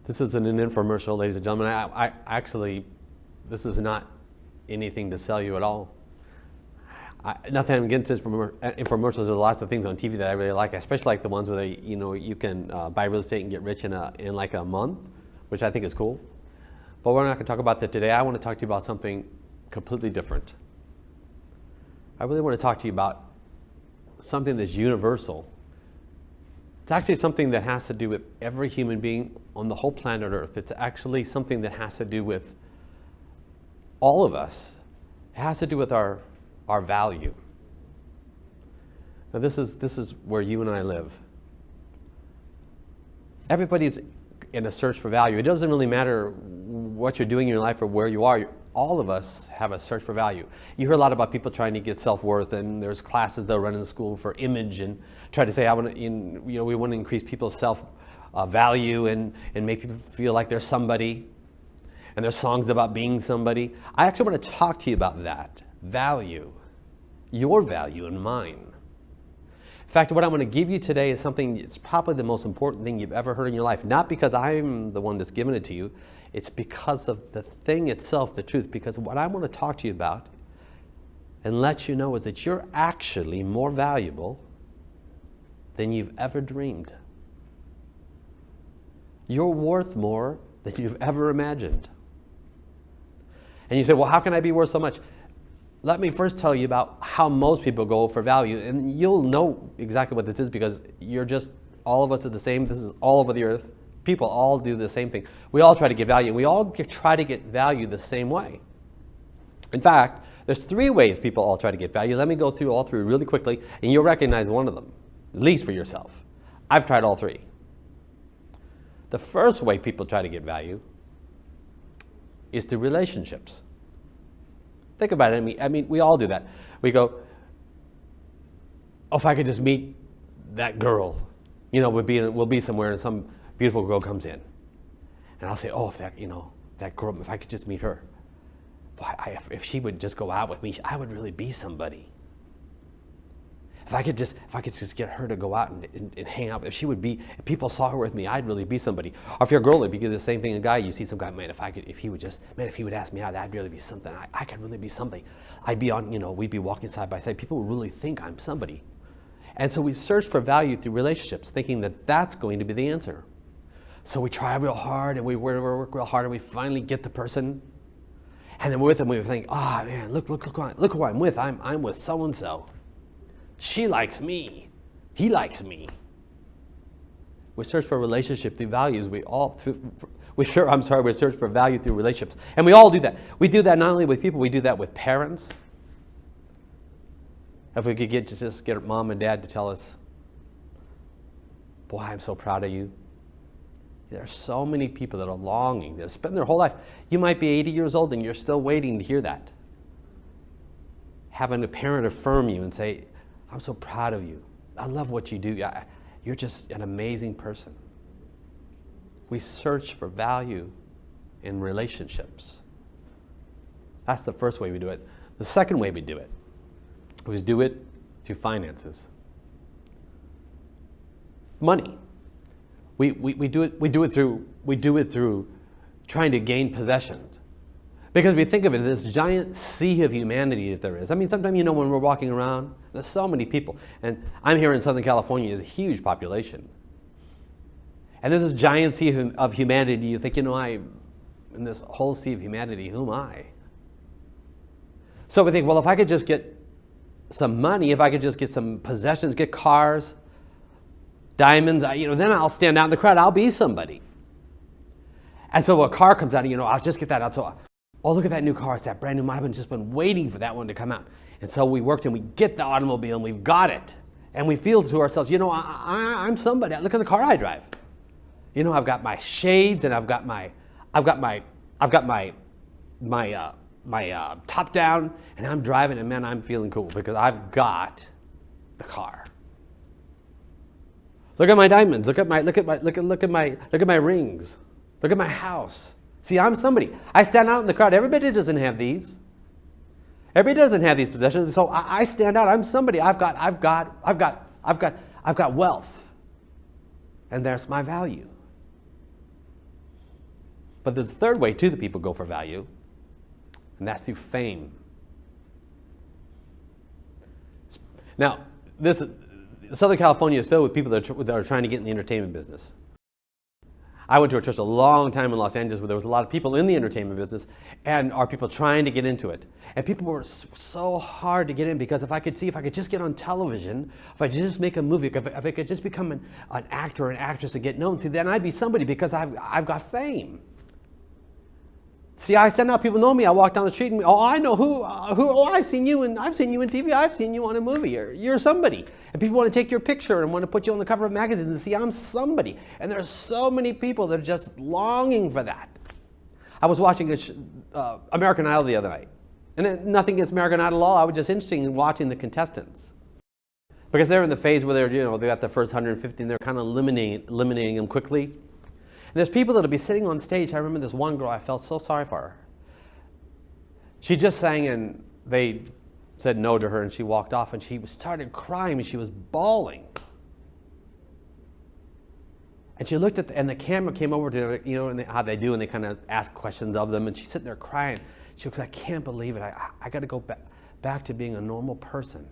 This isn't an infomercial, ladies and gentlemen. I actually, this is not anything to sell you at all. Nothing against this infomercials. There's lots of things on TV that I really like. I especially like the ones where you can buy real estate and get rich in like a month, which I think is cool. But we're not going to talk about that today. I want to talk to you about something completely different. I really want to talk to you about something that's universal. It's actually something that has to do with every human being on the whole planet Earth. It's actually something that has to do with all of us. It has to do with our value. Now this is where you and I live. Everybody's in a search for value. It doesn't really matter what you're doing in your life or where you are. All of us have a search for value. You hear a lot about people trying to get self-worth, and there's classes they'll run in school for image and try to say, we want to increase people's self-value and make people feel like they're somebody. And there's songs about being somebody. I actually want to talk to you about that. Value. Your value and mine. In fact, what I'm going to give you today is something that's probably the most important thing you've ever heard in your life. Not because I'm the one that's giving it to you. It's because of the thing itself, the truth. Because what I want to talk to you about and let you know is that you're actually more valuable than you've ever dreamed. You're worth more than you've ever imagined. And you say, well, how can I be worth so much? Let me first tell you about how most people go for value. And you'll know exactly what this is because all of us are the same. This is all over the earth. People all do the same thing. We all try to get value. We all try to get value the same way. In fact, there's 3 ways people all try to get value. Let me go through all 3 really quickly, and you'll recognize one of them, at least for yourself. I've tried all 3. The first way people try to get value is through relationships. Think about it. I mean, we all do that. We go, oh, if I could just meet that girl, we'll be somewhere and some beautiful girl comes in. And I'll say, oh, that girl, if I could just meet her. Boy, if she would just go out with me, I would really be somebody. If I could just get her to go out and hang out, if people saw her with me, I'd really be somebody. Or if you're a girl, it'd be the same thing. A guy, you see some guy, man, if he would ask me out, I'd really be something. I could really be somebody. I'd be we'd be walking side by side. People would really think I'm somebody. And so we search for value through relationships, thinking that that's going to be the answer. So we try real hard and we work real hard and we finally get the person. And then we're with them, we think, oh man, look who I'm with. I'm with so-and-so. She likes me. He likes me. We search for a relationship through values. We search for value through relationships. And we all do that. We do that not only with people, we do that with parents. If we could just get mom and dad to tell us, boy, I'm so proud of you. There are so many people that are longing, that have spent their whole life. You might be 80 years old and you're still waiting to hear that. Having a parent affirm you and say, I'm so proud of you. I love what you do. You're just an amazing person. We search for value in relationships. That's the first way we do it. The second way we do it is do it through finances. Money. We do it through trying to gain possessions. Because we think of it as this giant sea of humanity that there is. I mean, sometimes, when we're walking around, there's so many people. And I'm here in Southern California, there's a huge population. And there's this giant sea of humanity. You think, in this whole sea of humanity, who am I? So we think, well, if I could just get some money, if I could just get some possessions, get cars, diamonds, then I'll stand out in the crowd. I'll be somebody. And so a car comes out, I'll just get that out. So, oh, look at that new car. It's that brand new model. I've just been waiting for that one to come out. And so we worked and we get the automobile and we've got it. And we feel to ourselves, I'm somebody. Look at the car I drive. I've got my shades and I've got my top down and I'm driving and man, I'm feeling cool because I've got the car. Look at my diamonds. Look at my rings. Look at my house. See, I'm somebody. I stand out in the crowd. Everybody doesn't have these. Everybody doesn't have these possessions. So I stand out. I'm somebody. I've got wealth, and there's my value. But there's a third way, too, that people go for value, and that's through fame. Now, Southern California is filled with people that are trying to get in the entertainment business. I went to a church a long time in Los Angeles where there was a lot of people in the entertainment business and are people trying to get into it. And people were so hard to get in because if I could just get on television, if I could just make a movie, if I could just become an actor or an actress and get known, then I'd be somebody because I've got fame. See, I stand out, people know me, I walk down the street and, I know who, I've seen you in TV, I've seen you on a movie, or you're somebody. And people want to take your picture and want to put you on the cover of magazines and see I'm somebody. And there's so many people that are just longing for that. I was watching American Idol the other night. And nothing against American Idol at all, I was just interested in watching the contestants. Because they're in the phase where they got the first 150 and they're kind of eliminating them quickly. And there's people that'll be sitting on stage. I remember this one girl, I felt so sorry for her. She just sang and they said no to her and she walked off and she started crying and she was bawling. And she looked and the camera came over to her, and how they do, and they kind of ask questions of them, and she's sitting there crying. She goes, I can't believe it. I got to go back to being a normal person.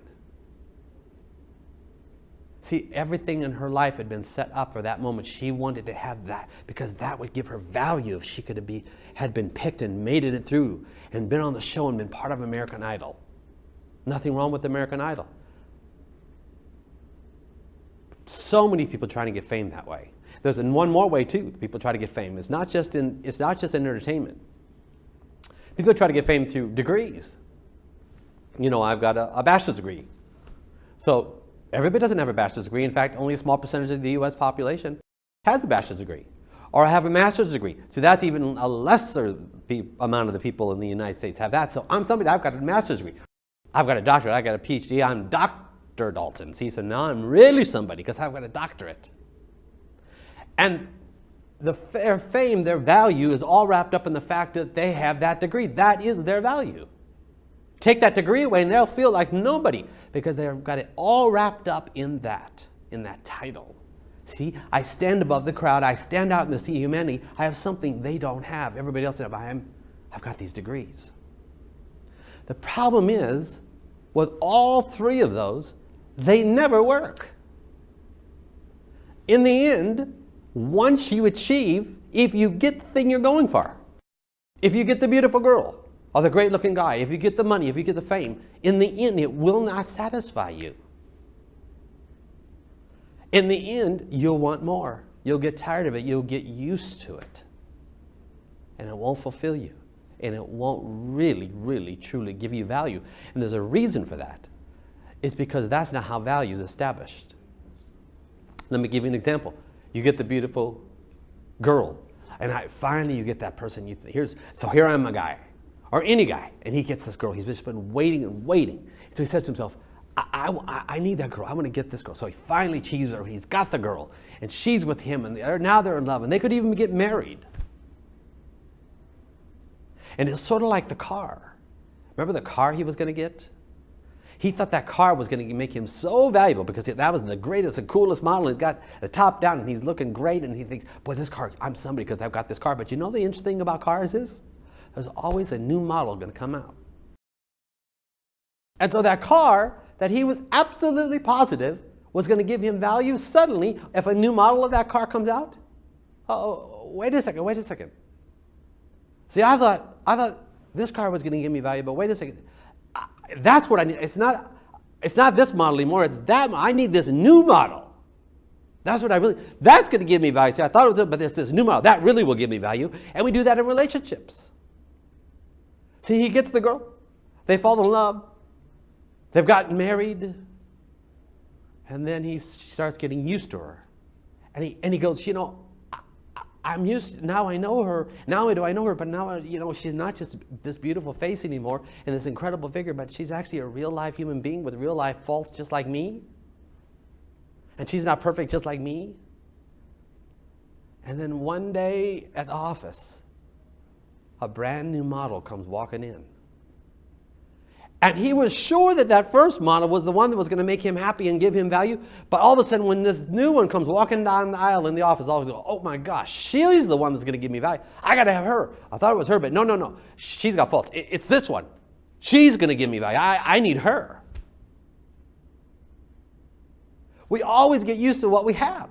See, everything in her life had been set up for that moment. She wanted to have that because that would give her value if she had been picked and made it through and been on the show and been part of American Idol. Nothing wrong with American Idol. So many people trying to get fame that way. There's one more way too. People try to get fame. It's not just in entertainment. People try to get fame through degrees. I've got a bachelor's degree. So everybody doesn't have a bachelor's degree. In fact, only a small percentage of the U.S. population has a bachelor's degree. Or have a master's degree. So that's even a lesser amount of the people in the United States have that. So I'm somebody, I've got a master's degree. I've got a doctorate, I've got a PhD, I'm Dr. Dalton. See, so now I'm really somebody because I've got a doctorate. And their fame, their value is all wrapped up in the fact that they have that degree. That is their value. Take that degree away and they'll feel like nobody because they've got it all wrapped up in that title. See, I stand above the crowd. I stand out in the sea of humanity. I have something they don't have. Everybody else said, I've got these degrees. The problem is, with all three of those, they never work. In the end, once you achieve, if you get the thing you're going for, if you get the beautiful girl, or the great-looking guy, if you get the money, if you get the fame, in the end, it will not satisfy you. In the end, you'll want more. You'll get tired of it. You'll get used to it. And it won't fulfill you. And it won't really, really, truly give you value. And there's a reason for that. It's because that's not how value is established. Let me give you an example. You get the beautiful girl. And finally you get that person. So here I'm a guy. Or any guy, and he gets this girl. He's just been waiting and waiting. So he says to himself, I need that girl. I want to get this girl. So he finally achieves her. He's got the girl, and she's with him, and now they're in love, and they could even get married. And it's sort of like the car. Remember the car he was going to get? He thought that car was going to make him so valuable because that was the greatest and coolest model. He's got the top down, and he's looking great, and he thinks, boy, this car, I'm somebody because I've got this car. But the interesting thing about cars is? There's always a new model going to come out. And so that car that he was absolutely positive was going to give him value, suddenly, if a new model of that car comes out, wait a second. See, I thought this car was going to give me value, but wait a second. That's what I need. It's not this model anymore. It's that. I need this new model. That's going to give me value. See, I thought it was but it's this new model. That really will give me value. And we do that in relationships. See, he gets the girl. They fall in love. They've gotten married. And then he starts getting used to her. And he goes, I'm used, now I know her. Not only do I know her, but now, she's not just this beautiful face anymore and this incredible figure, but she's actually a real life human being with real life faults just like me. And she's not perfect just like me. And then one day at the office, a brand new model comes walking in. And he was sure that that first model was the one that was going to make him happy and give him value. But all of a sudden, when this new one comes walking down the aisle in the office, always go, oh my gosh, she's the one that's going to give me value. I got to have her. I thought it was her, but no. She's got faults. It's this one. She's going to give me value. I need her. We always get used to what we have.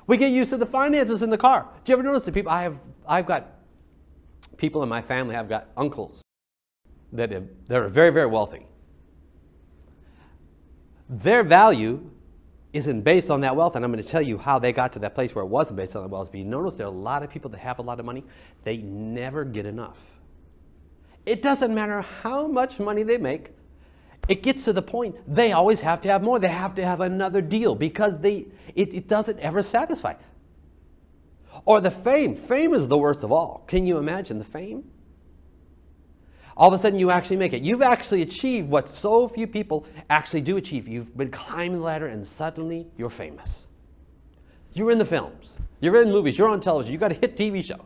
We get used to the finances in the car. Do you ever notice the people? I've got people in my family. I've got uncles that are very, very wealthy. Their value isn't based on that wealth, and I'm going to tell you how they got to that place where it wasn't based on that wealth. But you notice there are a lot of people that have a lot of money, they never get enough. It doesn't matter how much money they make, it gets to the point they always have to have more. They have to have another deal because it doesn't ever satisfy. Or the fame. Fame is the worst of all. Can you imagine the fame? All of a sudden you actually make it. You've actually achieved what so few people actually do achieve. You've been climbing the ladder and suddenly you're famous. You're in the films. You're in movies. You're on television. You've got a hit TV show.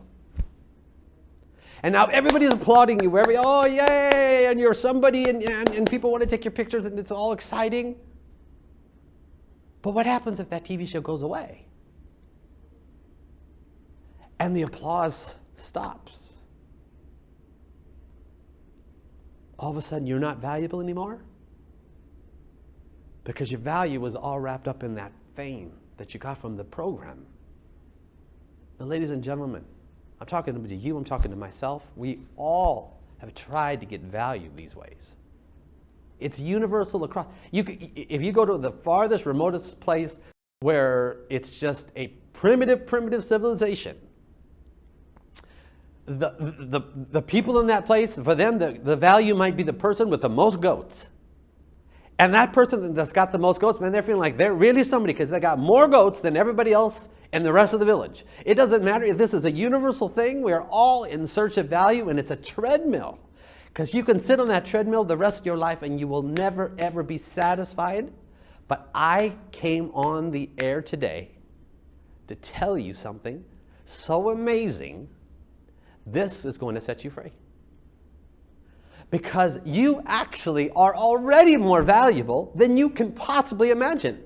And now everybody's applauding you wherever oh yay, and you're somebody and people want to take your pictures and it's all exciting. But what happens if that TV show goes away? And the applause stops. All of a sudden you're not valuable anymore? Because your value was all wrapped up in that fame that you got from the program. Now, ladies and gentlemen, I'm talking to you, I'm talking to myself. We all have tried to get value these ways. It's universal across. If you go to the farthest, remotest place where it's just a primitive civilization, the people in that place, for them, the value might be the person with the most goats. And that person that's got the most goats, man, they're feeling like they're really somebody because they got more goats than everybody else in the rest of the village. It doesn't matter if this is a universal thing. We are all in search of value, and it's a treadmill. Because you can sit on that treadmill the rest of your life and you will never, ever be satisfied. But I came on the air today to tell you something so amazing. This is going to set you free. Because you actually are already more valuable than you can possibly imagine.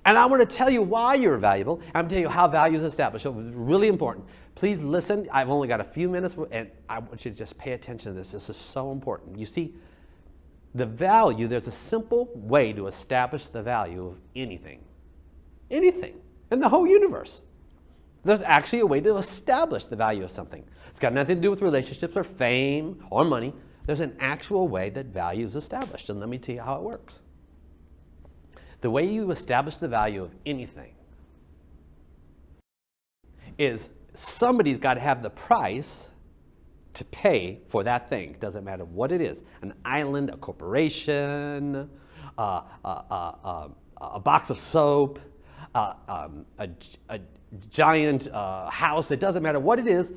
And I want to tell you why you're valuable. I'm going to tell you how value is established. So it's really important. Please listen. I've only got a few minutes, and I want you to just pay attention to this. This is so important. You see, the value, there's a simple way to establish the value of anything. Anything in the whole universe. There's actually a way to establish the value of something. It's got nothing to do with relationships or fame or money. There's an actual way that value is established, and let me tell you how it works. The way you establish the value of anything is somebody's got to have the price to pay for that thing. It doesn't matter what it is. An island, a corporation, a box of soap, a giant house. It doesn't matter what it is.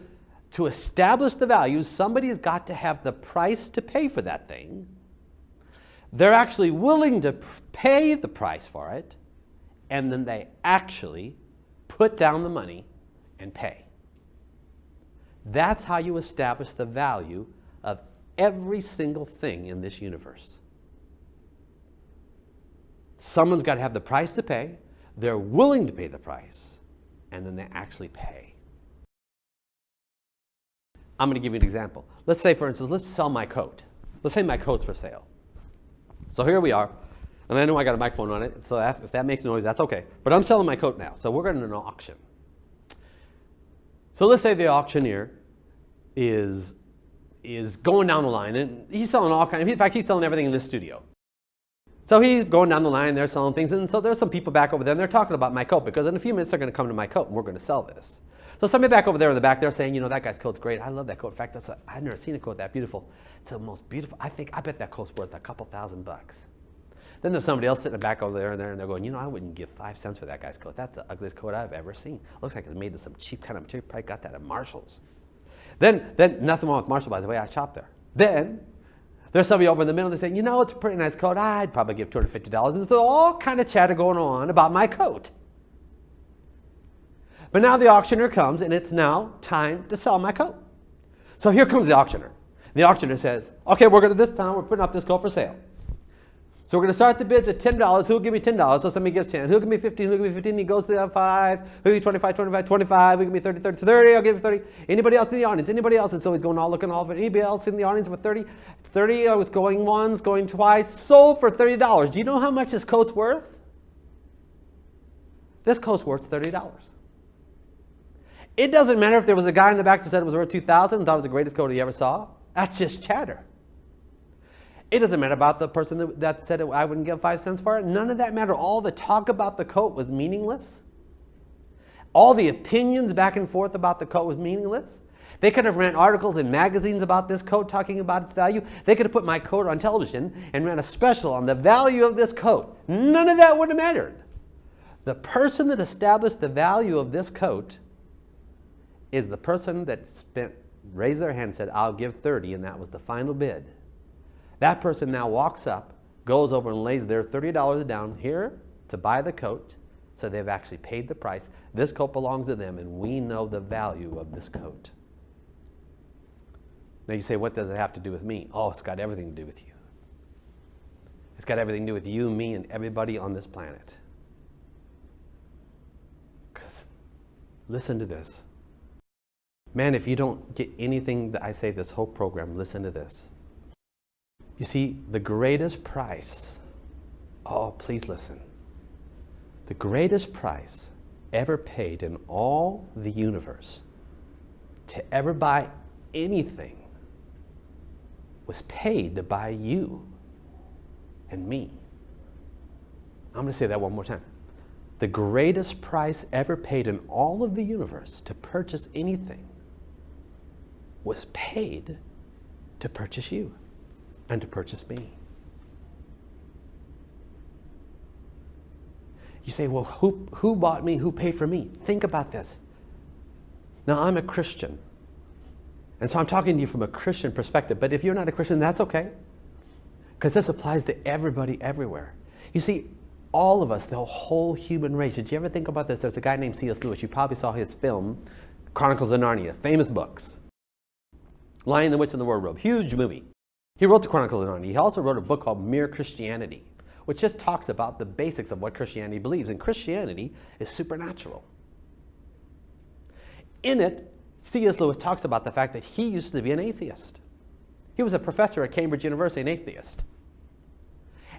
To establish the value, somebody's got to have the price to pay for that thing. They're actually willing to pay the price for it, and then they actually put down the money and pay. That's how you establish the value of every single thing in this universe. Someone's got to have the price to pay, they're willing to pay the price, and then they actually pay. I'm going to give you an example. Let's say, for instance, let's sell my coat. Let's say my coat's for sale. So here we are, and I know I got a microphone on it, so if that makes noise, that's okay. But I'm selling my coat now, so we're going to an auction. So let's say the auctioneer is going down the line, and he's selling all kinds. In fact, he's selling everything in this studio. So he's going down the line, they're selling things, and so there's some people back over there, and they're talking about my coat, because in a few minutes they're going to come to my coat, and we're going to sell this. So somebody back over there in the back, they're saying, you know, that guy's coat's great. I love that coat. In fact, I've never seen a coat that beautiful. It's the most beautiful. I bet that coat's worth a couple $1,000. Then there's somebody else sitting back over there, and they're going, you know, I wouldn't give 5 cents for that guy's coat. That's the ugliest coat I've ever seen. Looks like it's made of some cheap kind of material. Probably got that at Marshall's. Then nothing wrong with Marshall, by the way. I shop there. Then there's somebody over in the middle. They say, you know, it's a pretty nice coat. I'd probably give $250. And so all kind of chatter going on about my coat. But now the auctioneer comes, and it's now time to sell my coat. So here comes the auctioneer. The auctioneer says, okay, we're putting up this coat for sale. So we're going to start the bids at $10. Who'll give me $10? So somebody gives 10. Who'll give me 15? Who'll give me 15? He goes to the 5. Who'll give me 25, 25, 25? Who'll give me 30, 30, 30? I'll give you 30. Anybody else in the audience? Anybody else? And so he's going all looking all for anybody else in the audience with 30? 30, I was going once, going twice. Sold for $30. Do you know how much this coat's worth? This coat's worth $30. It doesn't matter if there was a guy in the back that said it was worth $2,000 and thought it was the greatest coat he ever saw. That's just chatter. It doesn't matter about the person that said I wouldn't give 5 cents for it. None of that mattered. All the talk about the coat was meaningless. All the opinions back and forth about the coat was meaningless. They could have ran articles in magazines about this coat talking about its value. They could have put my coat on television and ran a special on the value of this coat. None of that would have mattered. The person that established the value of this coat is the person that raised their hand and said, I'll give 30, and that was the final bid. That person now walks up, goes over and lays their $30 down here to buy the coat, so they've actually paid the price. This coat belongs to them, and we know the value of this coat. Now you say, what does it have to do with me? Oh, it's got everything to do with you. It's got everything to do with you, me, and everybody on this planet. Because listen to this. Man, if you don't get anything that I say this whole program, listen to this. You see, the greatest price, oh, please listen. The greatest price ever paid in all the universe to ever buy anything was paid to buy you and me. I'm going to say that one more time. The greatest price ever paid in all of the universe to purchase anything was paid to purchase you and to purchase me. You say, well, who bought me? Who paid for me? Think about this. Now, I'm a Christian. And so I'm talking to you from a Christian perspective. But if you're not a Christian, that's okay. Because this applies to everybody everywhere. You see, all of us, the whole human race. Did you ever think about this? There's a guy named C.S. Lewis. You probably saw his film, Chronicles of Narnia, famous books. Lion, the Witch, and the Wardrobe, huge movie. He wrote the Chronicles of Narnia. He also wrote a book called Mere Christianity, which just talks about the basics of what Christianity believes. And Christianity is supernatural. In it, C.S. Lewis talks about the fact that he used to be an atheist. He was a professor at Cambridge University, an atheist.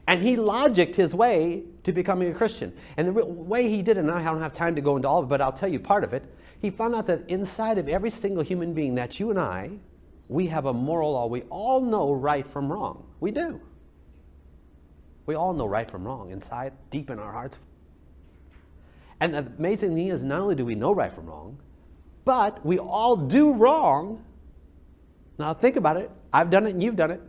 And he logicked his way to becoming a Christian. And the way he did it, and I don't have time to go into all of it, but I'll tell you part of it, he found out that inside of every single human being, that's you and I, we have a moral law. We all know right from wrong. We do. We all know right from wrong inside, deep in our hearts. And the amazing thing is, not only do we know right from wrong, but we all do wrong. Now think about it. I've done it and you've done it.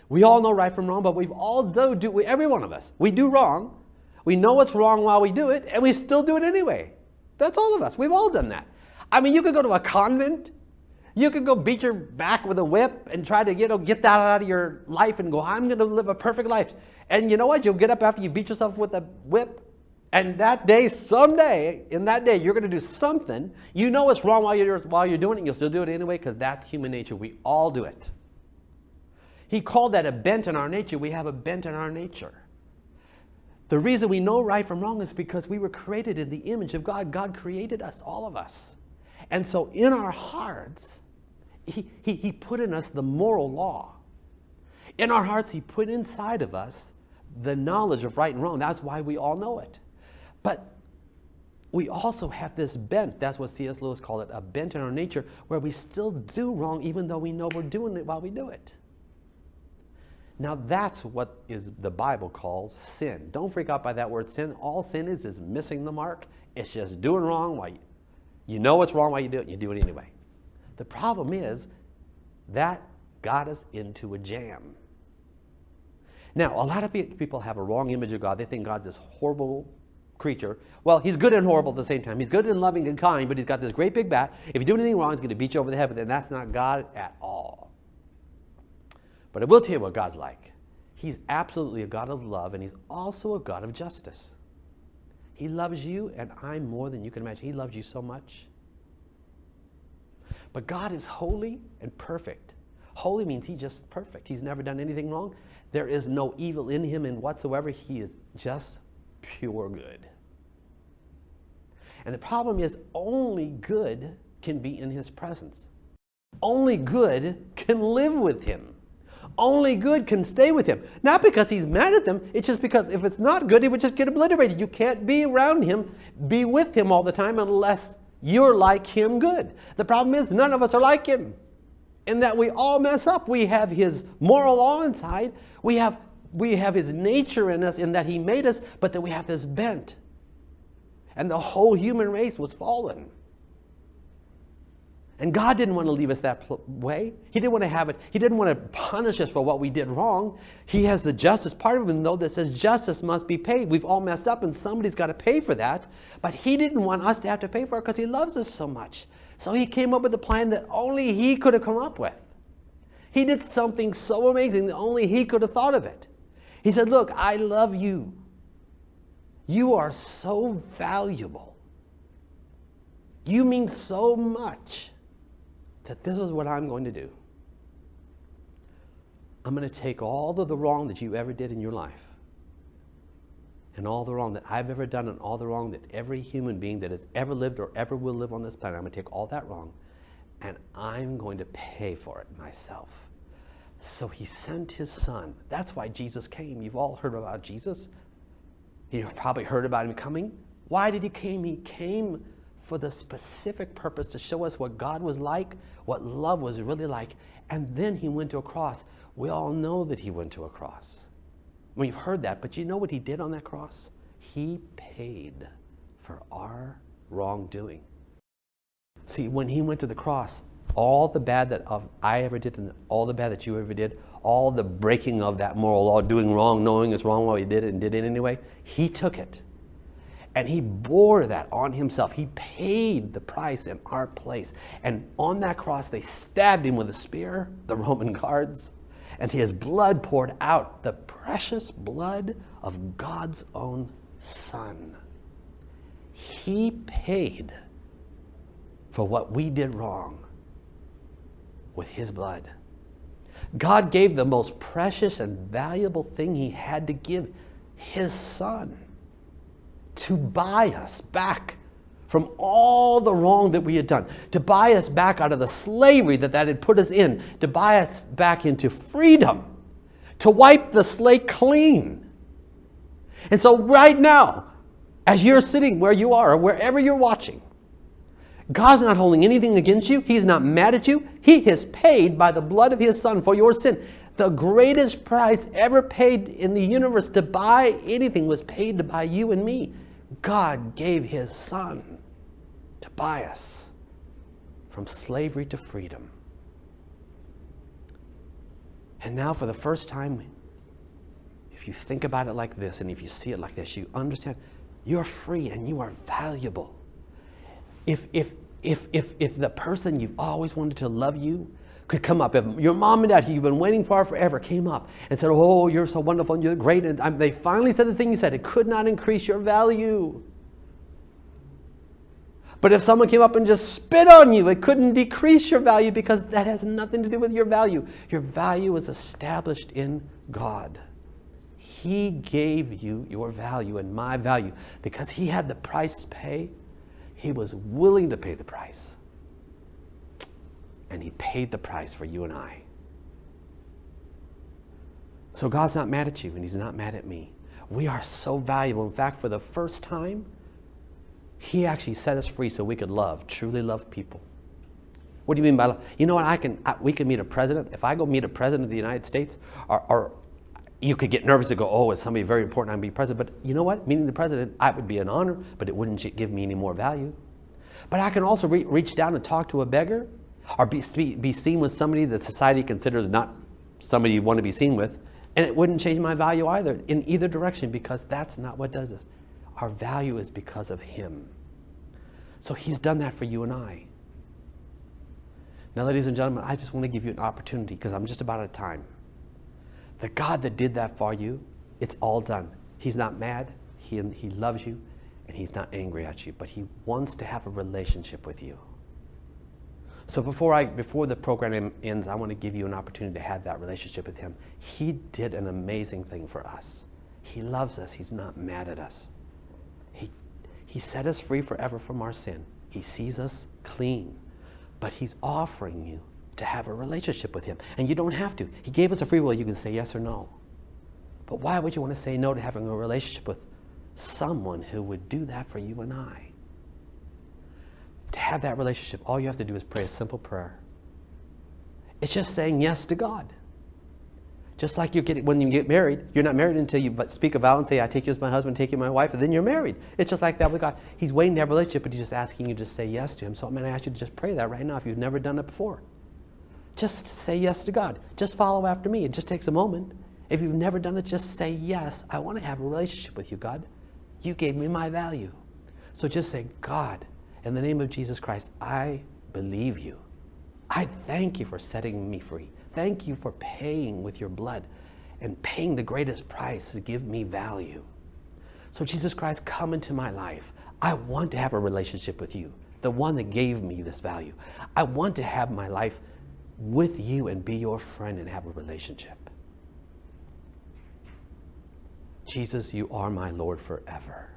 We all know right from wrong, but we've all do every one of us. We do wrong. We know what's wrong while we do it, and we still do it anyway. That's all of us. We've all done that. I mean, you could go to a convent. You could go beat your back with a whip and try to, get that out of your life and go, I'm going to live a perfect life. And you know what? You'll get up after you beat yourself with a whip. And that day, someday, in that day, you're going to do something. You know what's wrong while you're doing it, and you'll still do it anyway because that's human nature. We all do it. He called that a bent in our nature. We have a bent in our nature. The reason we know right from wrong is because we were created in the image of God. God created us, all of us. And so in our hearts, he put in us the moral law. In our hearts, he put inside of us the knowledge of right and wrong. That's why we all know it. But we also have this bent. That's what C.S. Lewis called it, a bent in our nature, where we still do wrong even though we know we're doing it while we do it. Now that's what the Bible calls sin. Don't freak out by that word sin. All sin is missing the mark. It's just doing wrong while you know what's wrong while you do it, and you do it anyway. The problem is that got us into a jam. Now, a lot of people have a wrong image of God. They think God's this horrible creature. Well, he's good and horrible at the same time. He's good and loving and kind, but he's got this great big bat. If you do anything wrong, he's going to beat you over the head with it, and that's not God at all. But I will tell you what God's like. He's absolutely a God of love, and he's also a God of justice. He loves you and I more than you can imagine. He loves you so much. But God is holy and perfect. Holy means he's just perfect. He's never done anything wrong. There is no evil in him in whatsoever. He is just pure good. And the problem is only good can be in his presence. Only good can live with him. Only good can stay with him. Not because he's mad at them. It's just because if it's not good, he would just get obliterated. You can't be around him, be with him all the time unless you're like him good. The problem is none of us are like him. In that we all mess up. We have his moral law inside. We have his nature in us in that he made us, but that we have this bent. And the whole human race was fallen. And God didn't want to leave us that way. He didn't want to have it. He didn't want to punish us for what we did wrong. He has the justice part of him, though, that says justice must be paid. We've all messed up and somebody's got to pay for that. But he didn't want us to have to pay for it because he loves us so much. So he came up with a plan that only he could have come up with. He did something so amazing that only he could have thought of it. He said, look, I love you. You are so valuable. You mean so much that this is what I'm going to do. I'm going to take all of the wrong that you ever did in your life, and all the wrong that I've ever done, and all the wrong that every human being that has ever lived or ever will live on this planet, I'm going to take all that wrong, and I'm going to pay for it myself. So he sent his son. That's why Jesus came. You've all heard about Jesus. You've probably heard about him coming. Why did he come? He came for the specific purpose to show us what God was like, what love was really like, and then he went to a cross. We all know that he went to a cross. We've heard that, but you know what he did on that cross? He paid for our wrongdoing. See, when he went to the cross, all the bad that I ever did and all the bad that you ever did, all the breaking of that moral law, doing wrong, knowing it's wrong while he did it and did it anyway, he took it. And he bore that on himself. He paid the price in our place. And on that cross, they stabbed him with a spear, the Roman guards, and his blood poured out, the precious blood of God's own Son. He paid for what we did wrong with his blood. God gave the most precious and valuable thing he had to give, his Son, to buy us back from all the wrong that we had done, to buy us back out of the slavery that had put us in, to buy us back into freedom, to wipe the slate clean. And so right now, as you're sitting where you are, or wherever you're watching, God's not holding anything against you. He's not mad at you. He has paid by the blood of his Son for your sin. The greatest price ever paid in the universe to buy anything was paid to buy you and me. God gave his Son to buy us from slavery to freedom. And now for the first time, if you think about it like this, and if you see it like this, you understand you're free and you are valuable. If the person you've always wanted to love you could come up, if your mom and dad who you've been waiting for forever came up and said, oh, you're so wonderful and you're great, and they finally said the thing you said, it could not increase your value. But if someone came up and just spit on you, it couldn't decrease your value, because that has nothing to do with your value. Your value is established in God. He gave you your value and my value because he had the price to pay. He was willing to pay the price. And he paid the price for you and I. So God's not mad at you, and he's not mad at me. We are so valuable. In fact, for the first time, he actually set us free so we could truly love people. What do you mean by love? You know what? We can meet a president. If I go meet a president of the United States, or you could get nervous and go, oh, it's somebody very important, I'm be president. But you know what? Meeting the president, it would be an honor, but it wouldn't give me any more value. But I can also reach down and talk to a beggar, or be seen with somebody that society considers not somebody you want to be seen with, and it wouldn't change my value either, in either direction, because that's not what does this. Our value is because of him. So he's done that for you and I. Now, ladies and gentlemen, I just want to give you an opportunity, because I'm just about out of time. The God that did that for you, it's all done. He's not mad. He loves you, and he's not angry at you, but he wants to have a relationship with you. So before the program ends, I want to give you an opportunity to have that relationship with him. He did an amazing thing for us. He loves us. He's not mad at us. He set us free forever from our sin. He sees us clean. But he's offering you to have a relationship with him. And you don't have to. He gave us a free will. You can say yes or no. But why would you want to say no to having a relationship with someone who would do that for you and I? To have that relationship, all you have to do is pray a simple prayer. It's just saying yes to God. Just like when you get married, you're not married until you speak a vow and say, I take you as my husband, take you as my wife, and then you're married. It's just like that with God. He's waiting to have a relationship, but he's just asking you to say yes to him. So I'm going to ask you to just pray that right now if you've never done it before. Just say yes to God. Just follow after me. It just takes a moment. If you've never done it, just say yes. I want to have a relationship with you, God. You gave me my value. So just say, God, in the name of Jesus Christ, I believe you. I thank you for setting me free. Thank you for paying with your blood and paying the greatest price to give me value. So Jesus Christ, come into my life. I want to have a relationship with you, the one that gave me this value. I want to have my life with you and be your friend and have a relationship. Jesus, you are my Lord forever.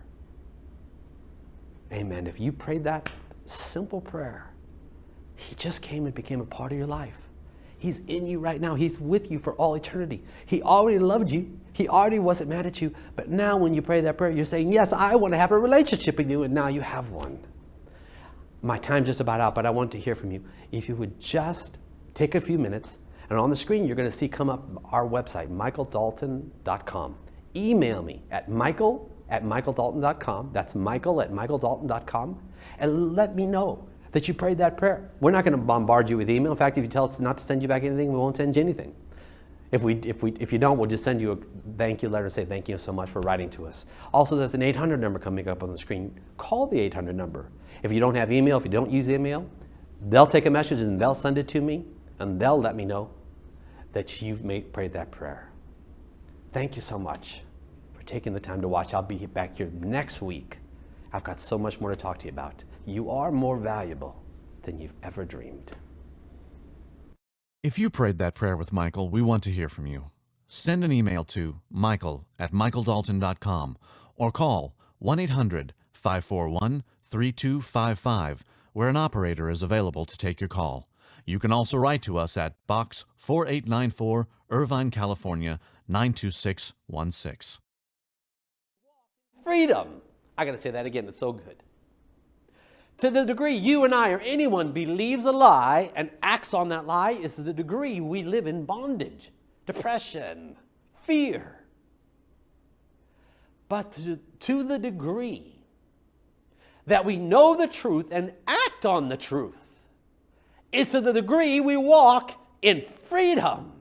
Amen. If you prayed that simple prayer, he just came and became a part of your life. He's in you right now. He's with you for all eternity. He already loved you. He already wasn't mad at you. But now when you pray that prayer, you're saying, yes, I want to have a relationship with you, and now you have one. My time's just about out, but I want to hear from you. If you would just take a few minutes, and on the screen you're going to see come up our website, michaeldalton.com. Email me at michael@michaeldalton.com. That's michael@michaeldalton.com. And let me know that you prayed that prayer. We're not going to bombard you with email. In fact, if you tell us not to send you back anything, we won't send you anything. If you don't, we'll just send you a thank you letter and say thank you so much for writing to us. Also, there's an 800 number coming up on the screen. Call the 800 number. If you don't have email, if you don't use email, they'll take a message and they'll send it to me, and they'll let me know that you've prayed that prayer. Thank you so much for taking the time to watch. I'll be back here next week. I've got so much more to talk to you about. You are more valuable than you've ever dreamed. If you prayed that prayer with Michael, we want to hear from you. Send an email to michael@michaeldalton.com or call 1-800-541-3255, where an operator is available to take your call. You can also write to us at Box 4894, Irvine, California, 92616. Freedom. I got to say that again. It's so good. To the degree you and I or anyone believes a lie and acts on that lie is to the degree we live in bondage, depression, fear. But to the degree that we know the truth and act on the truth is to the degree we walk in freedom.